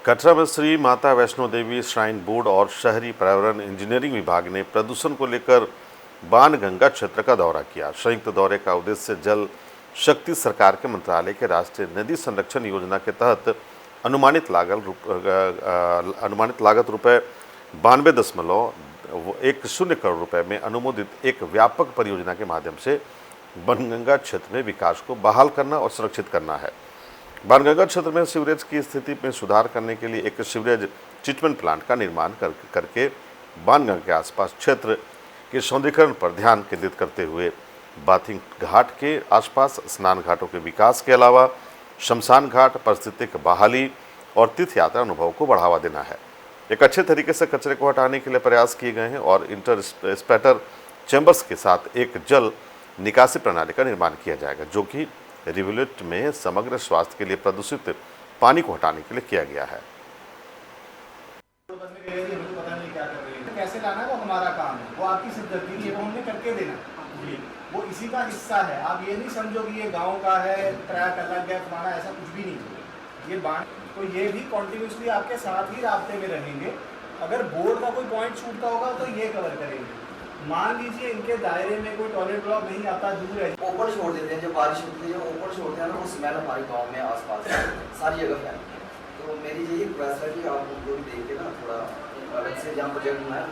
कटरा में Shri Mata Vaishno Devi shrine board और शहरी पर्यावरण इंजीनियरिंग विभाग ने प्रदूषण को लेकर बाणगंगा क्षेत्र का दौरा किया। संयुक्त दौरे का उद्देश्य जल शक्ति सरकार के मंत्रालय के राष्ट्रीय नदी संरक्षण योजना के तहत अनुमानित लागत रुपये 92.10 करोड़ रुपए में अनुमोदित एक व्यापक परियोजना के माध्यम से बाणगंगा क्षेत्र में विकास को बहाल करना और सुरक्षित करना है। बाणगंगा क्षेत्र में सीवरेज की स्थिति में सुधार करने के लिए एक सीवरेज ट्रीटमेंट प्लांट का निर्माण करके बाणगंगा के आसपास क्षेत्र के सौंदर्यीकरण पर ध्यान केंद्रित करते हुए बाथिंग घाट के आसपास स्नान घाटों के विकास के अलावा शमशान घाट पारिस्थितिक बहाली और तीर्थ यात्रा अनुभव को बढ़ावा देना है। एक अच्छे तरीके से कचरे को हटाने के लिए प्रयास किए गए हैं और इंटर स्पैटर चैम्बर्स के साथ एक जल निकासी प्रणाली का निर्माण किया जाएगा, जो कि रिवोल्यूट में समग्र स्वास्थ्य के लिए प्रदूषित पानी को हटाने के लिए किया गया है। कैसे लाना वो हमारा काम है, वो आपकी सिद्धि है, वो हमने करके देना, वो इसी का हिस्सा है। आप ये नहीं समझो कि ये गांव का है, ट्रैक अलग है, फलाना, ऐसा कुछ भी नहीं है। ये बांट तो ये भी कॉन्टिन्यूसली आपके साथ ही रास्ते में रहेंगे। अगर बोर्ड का कोई पॉइंट छूटता होगा तो ये कवर करेंगे। मान लीजिए इनके दायरे में कोई टॉयलेट ब्लॉक नहीं आता, दूर है, ओपन छोड़ देते हैं। जब बारिश होती है ओपन छोड़ते हैं ना, वो स्मेल हमारे गांव में आसपास सारी जगह फैलती है। तो मेरी यही रिक्वेस्ट है कि आप उनको भी देख के ना थोड़ा अलग से जहाँ प्रोजेक्ट बनाए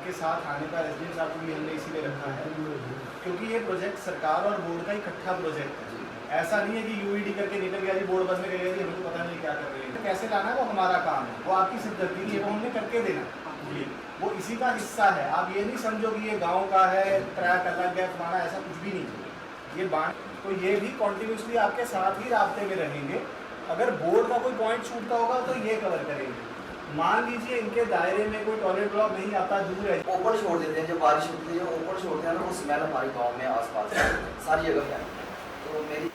के साथ आने का एसडीएम साहब को भी हमने इसीलिए रखा है क्योंकि ये प्रोजेक्ट सरकार और बोर्ड का इकट्ठा प्रोजेक्ट है। ऐसा नहीं है कि यूईडी करके निकल गया जी, बोर्ड बस में गया जी, हमें तो पता नहीं क्या कर रहे हैं। कैसे लाना है वो हमारा काम है, वो आपकी सिद्धि है, वो हमने करके देना, वो इसी का हिस्सा है। आप ये नहीं समझो कि ये गांव का है, ट्रैक अलग है, फलाना, ऐसा कुछ भी नहीं है। ये बांट तो ये भी कॉन्टिन्यूसली आपके साथ ही रास्ते में रहेंगे। अगर बोर्ड का कोई पॉइंट छूटता होगा तो ये कवर करेंगे। मान लीजिए इनके दायरे में कोई टॉयलेट ब्लॉक नहीं आता, दूर है, ओपन छोड़ देते हैं। जब बारिश होती है ओपन छोड़ते हैं ना, वो स्मेल हमारे गाँव में आसपास सारी जगह फैलती है। तो मेरी